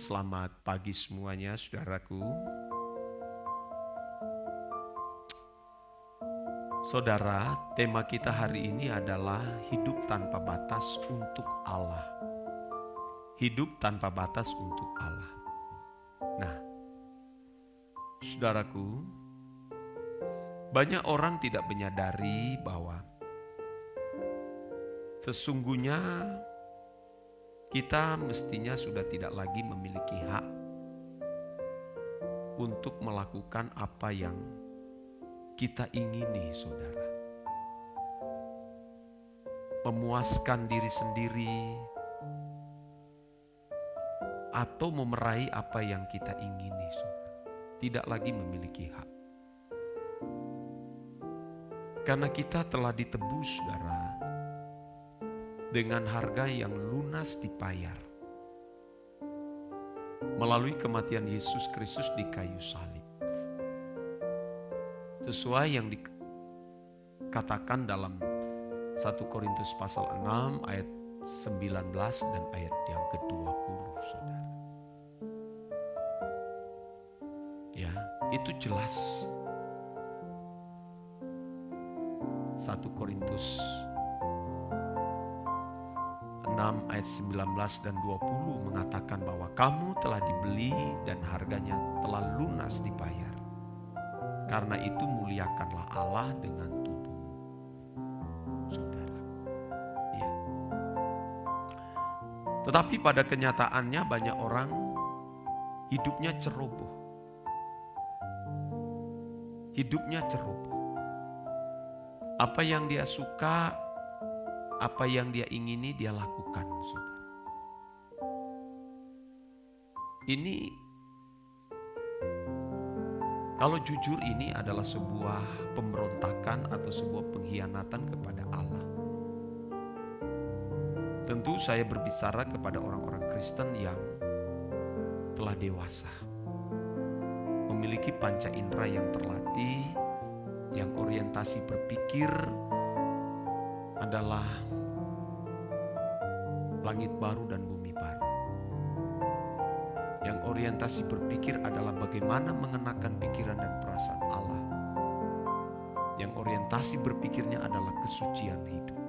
Selamat pagi semuanya, saudaraku. Saudara, tema kita hari ini adalah hidup tanpa batas untuk Allah. Hidup tanpa batas untuk Allah. Nah, saudaraku, banyak orang tidak menyadari bahwa sesungguhnya kita mestinya sudah tidak lagi memiliki hak untuk melakukan apa yang kita ingini, saudara. Memuaskan diri sendiri atau memeraih apa yang kita ingini, saudara. Tidak lagi memiliki hak. Karena kita telah ditebus, saudara, dengan harga yang lunas dibayar melalui kematian Yesus Kristus di kayu salib. Sesuai yang dikatakan dalam 1 Korintus pasal 6 ayat 19 dan ayat yang ke-20, saudara. Ya, itu jelas. 1 Korintus 6 ayat 19 dan 20 mengatakan bahwa kamu telah dibeli dan harganya telah lunas dibayar. Karena itu muliakanlah Allah dengan tubuhmu, saudara. Ya. Tetapi pada kenyataannya banyak orang hidupnya ceroboh. Hidupnya ceroboh. Apa yang dia suka, apa yang dia ingini dia lakukan, saudara. Ini, kalau jujur, ini adalah sebuah pemberontakan atau sebuah pengkhianatan kepada Allah. Tentu saya berbicara kepada orang-orang Kristen yang telah dewasa, memiliki panca indera yang terlatih, yang orientasi berpikir adalah langit baru dan bumi baru. Yang orientasi berpikir adalah bagaimana mengenakan pikiran dan perasaan Allah. Yang orientasi berpikirnya adalah kesucian hidup.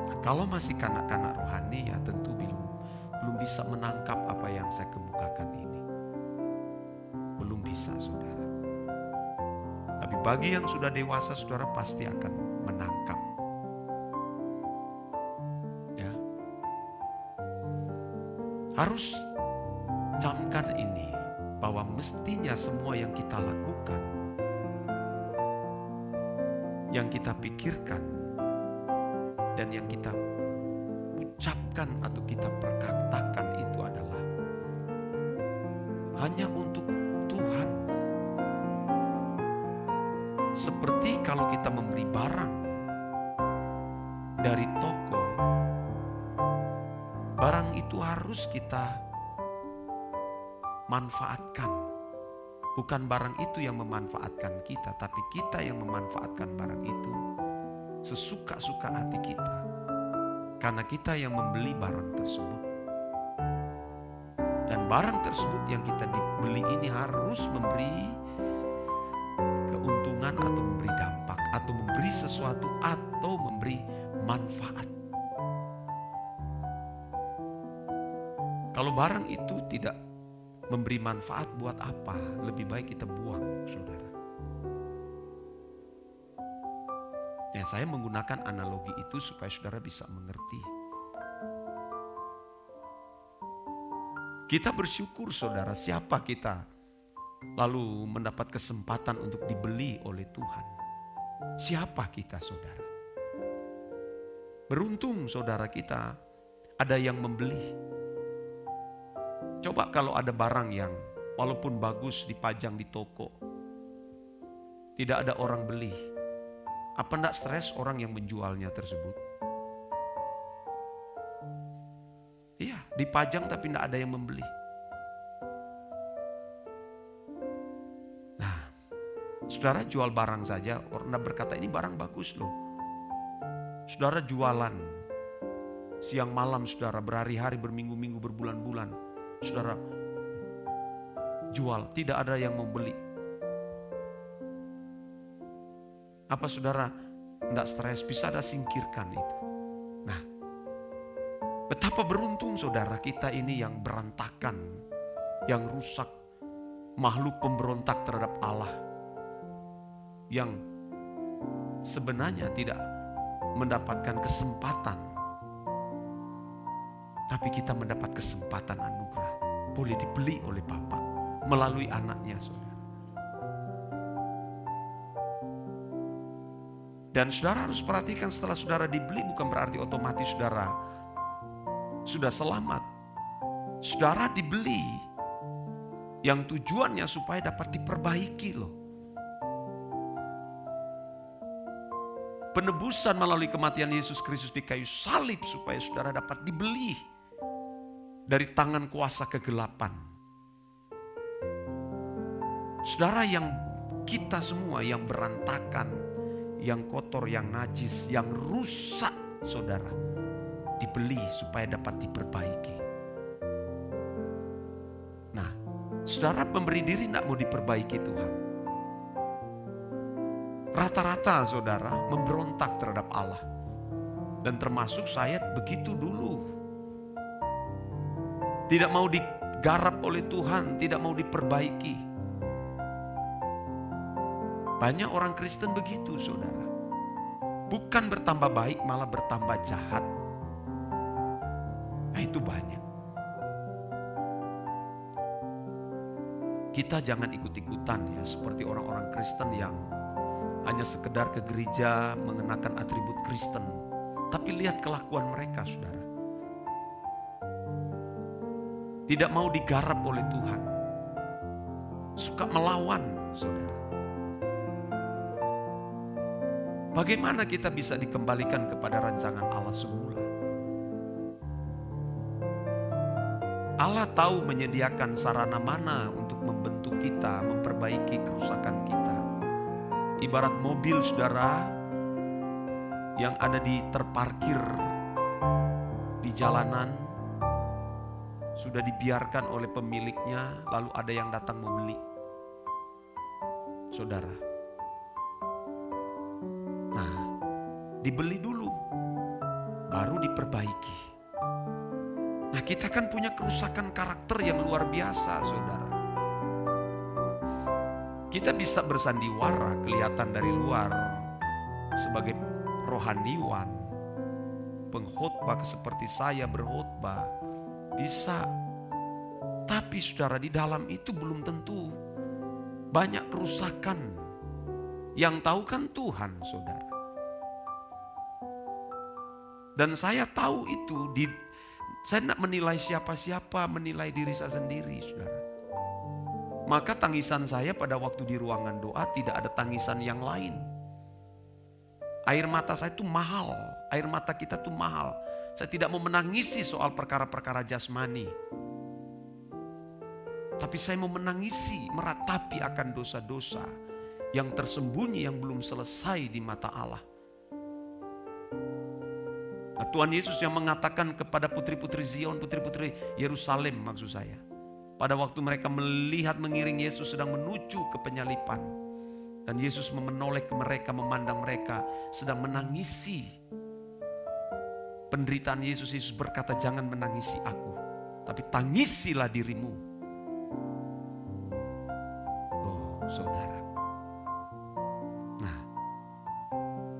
Nah, kalau masih kanak-kanak rohani, ya tentu belum bisa menangkap apa yang saya kemukakan ini. Belum bisa, saudara. Tapi bagi yang sudah dewasa, saudara pasti akan menangkap. Ya. Harus camkan ini, bahwa mestinya semua yang kita lakukan, yang kita pikirkan, dan yang kita ucapkan atau kita perkatakan itu adalah hanya untuk Tuhan. Seperti kalau kita membeli barang dari toko, barang itu harus kita manfaatkan. Bukan barang itu yang memanfaatkan kita, tapi kita yang memanfaatkan barang itu sesuka-suka hati kita. Karena kita yang membeli barang tersebut. Dan barang tersebut yang kita dibeli ini harus memberi keuntungan atau memberi dampak atau memberi sesuatu atau memberi manfaat. Kalau barang itu tidak memberi manfaat, buat apa? Lebih baik kita buang, saudara. Ya, saya menggunakan analogi itu supaya saudara bisa mengerti. Kita bersyukur, saudara, siapa kita lalu mendapat kesempatan untuk dibeli oleh Tuhan. Siapa kita, saudara? Beruntung, saudara, kita ada yang membeli. Coba kalau ada barang yang walaupun bagus dipajang di toko, tidak ada orang beli. Apa enggak stres orang yang menjualnya tersebut? Iya, dipajang tapi enggak ada yang membeli. Nah, saudara jual barang saja, orang berkata ini barang bagus loh. Saudara jualan siang malam, saudara berhari-hari, berminggu-minggu, berbulan-bulan. saudara jual, tidak ada yang mau beli. Apa saudara enggak stres? Bisa ada singkirkan itu. Nah, betapa beruntung saudara kita ini yang berantakan, yang rusak, makhluk pemberontak terhadap Allah, yang sebenarnya tidak mendapatkan kesempatan, tapi kita mendapat kesempatan anugerah, boleh dibeli oleh Bapa melalui anaknya saudara. Dan saudara harus perhatikan, setelah saudara dibeli bukan berarti otomatis saudara sudah selamat. Saudara dibeli yang tujuannya supaya dapat diperbaiki loh. Penebusan melalui kematian Yesus Kristus di kayu salib supaya saudara dapat dibeli dari tangan kuasa kegelapan. Saudara, yang kita semua yang berantakan, yang kotor, yang najis, yang rusak, saudara, dibeli supaya dapat diperbaiki. Nah, saudara memberi diri tidak mau diperbaiki Tuhan. Rata-rata saudara memberontak terhadap Allah. Dan termasuk saya begitu dulu. Tidak mau digarap oleh Tuhan, tidak mau diperbaiki. Banyak orang Kristen begitu saudara. Bukan bertambah baik, malah bertambah jahat. Nah itu banyak. Kita jangan ikut-ikutan ya, seperti orang-orang Kristen yang hanya sekedar ke gereja mengenakan atribut Kristen. Tapi lihat kelakuan mereka saudara. Tidak mau digarap oleh Tuhan. Suka melawan saudara. Bagaimana kita bisa dikembalikan kepada rancangan Allah semula? Allah tahu menyediakan sarana mana untuk membentuk kita, memperbaiki kerusakan kita. Ibarat mobil saudara yang ada terparkir di jalanan, sudah dibiarkan oleh pemiliknya, lalu ada yang datang mau beli. Saudara, dibeli dulu, baru diperbaiki. Nah kita kan punya kerusakan karakter yang luar biasa saudara. Kita bisa bersandiwara kelihatan dari luar sebagai rohaniwan, pengkhotbah seperti saya berkhotbah, bisa. Tapi saudara, di dalam itu belum tentu, banyak kerusakan. Yang tahu kan Tuhan saudara. Dan saya tahu itu, saya tidak menilai siapa-siapa, menilai diri saya sendiri saudara. Maka tangisan saya pada waktu di ruangan doa tidak ada tangisan yang lain. Air mata saya itu mahal, air mata kita itu mahal. Saya tidak mau menangisi soal perkara-perkara jasmani. Tapi saya mau menangisi, meratapi akan dosa-dosa yang tersembunyi, yang belum selesai di mata Allah. Nah, Tuhan Yesus yang mengatakan kepada putri-putri Zion, putri-putri Yerusalem maksud saya. Pada waktu mereka melihat mengiring Yesus sedang menuju ke penyalipan. Dan Yesus menoleh ke mereka, memandang mereka sedang menangisi penderitaan Yesus. Yesus berkata, jangan menangisi aku, tapi tangisilah dirimu. Oh saudara. Nah,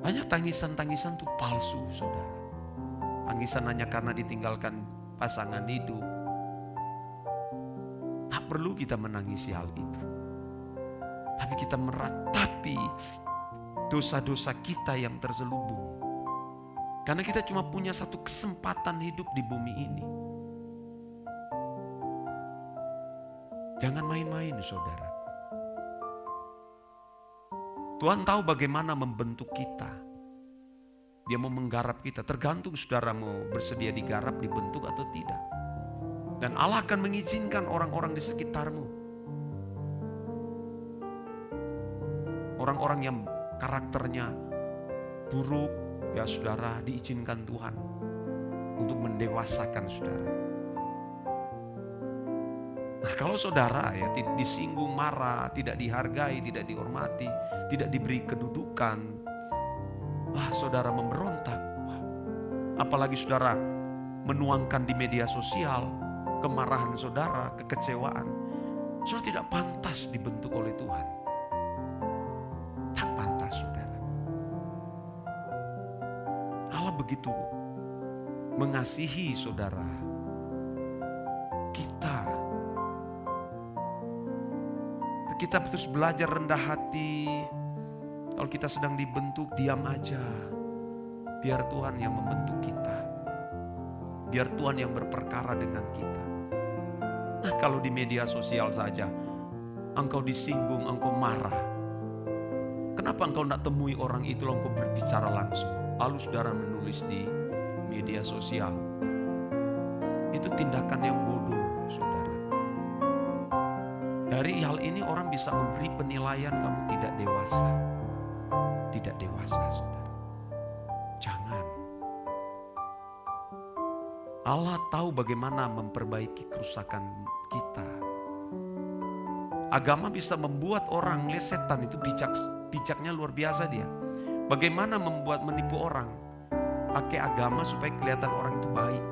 banyak tangisan-tangisan itu palsu saudara. Tangisan hanya karena ditinggalkan pasangan hidup. Tak perlu kita menangisi hal itu. Tapi kita meratapi dosa-dosa kita yang terselubung. Karena kita cuma punya satu kesempatan hidup di bumi ini. Jangan main-main saudara. Tuhan tahu bagaimana membentuk kita. Dia mau menggarap kita, tergantung saudara mau bersedia digarap, dibentuk atau tidak. Dan Allah akan mengizinkan orang-orang di sekitarmu. Orang-orang yang karakternya buruk, ya saudara, diizinkan Tuhan untuk mendewasakan saudara. Nah, kalau saudara ya disinggung, marah, tidak dihargai, tidak dihormati, tidak diberi kedudukan, wah saudara memberontak. Apalagi saudara menuangkan di media sosial kemarahan saudara, kekecewaan. Saudara tidak pantas dibentuk oleh Tuhan. Tak pantas saudara. Allah begitu mengasihi saudara. Kita terus belajar rendah hati. Kalau kita sedang dibentuk, diam aja. Biar Tuhan yang membentuk kita. Biar Tuhan yang berperkara dengan kita. Nah, kalau di media sosial saja, engkau disinggung, engkau marah. Kenapa engkau tidak temui orang itu, lalu engkau berbicara langsung? Lalu saudara menulis di media sosial. Itu tindakan yang bodoh, saudara. Dari hal ini orang bisa memberi penilaian kamu tidak dewasa. Tidak dewasa, saudara. Jangan. Allah tahu bagaimana memperbaiki kerusakan kita. Agama bisa membuat orang, lihat setan itu bijaknya luar biasa dia. Bagaimana menipu orang. Pakai agama supaya kelihatan orang itu baik.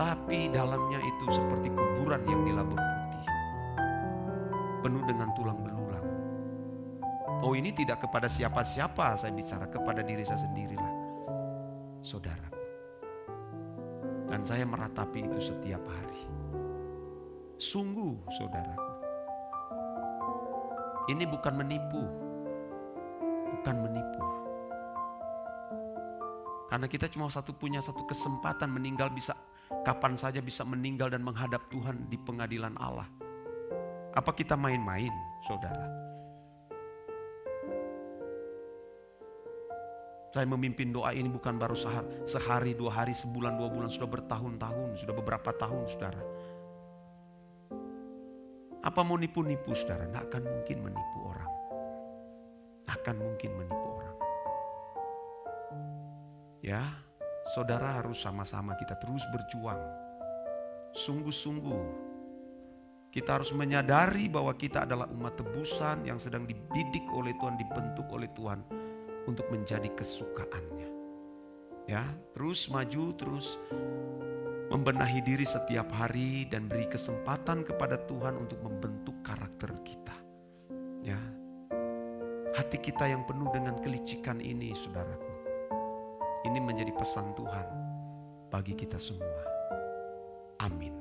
Tapi dalamnya itu seperti kuburan yang dilabur putih. Penuh dengan tulang belulang. Oh, ini tidak kepada siapa-siapa saya bicara, kepada diri saya sendirilah. Saudara. Dan saya meratapi itu setiap hari. Sungguh saudaraku. Ini bukan menipu. Bukan menipu. Karena kita cuma punya satu kesempatan meninggal, bisa kapan saja bisa meninggal dan menghadap Tuhan di pengadilan Allah. Apa kita main-main, saudara? Saya memimpin doa ini bukan baru sehari, 2 hari, sebulan, 2 bulan, sudah bertahun-tahun, sudah beberapa tahun, saudara. Apa mau nipu-nipu, saudara? Tidak akan mungkin menipu orang. Tidak akan mungkin menipu orang. Ya, saudara harus sama-sama kita terus berjuang. Sungguh-sungguh. Kita harus menyadari bahwa kita adalah umat tebusan yang sedang dididik oleh Tuhan, dibentuk oleh Tuhan untuk menjadi kesukaannya. Ya, terus maju, terus membenahi diri setiap hari dan beri kesempatan kepada Tuhan untuk membentuk karakter kita. Ya, hati kita yang penuh dengan kelicikan ini, saudaraku, ini menjadi pesan Tuhan bagi kita semua. Amin.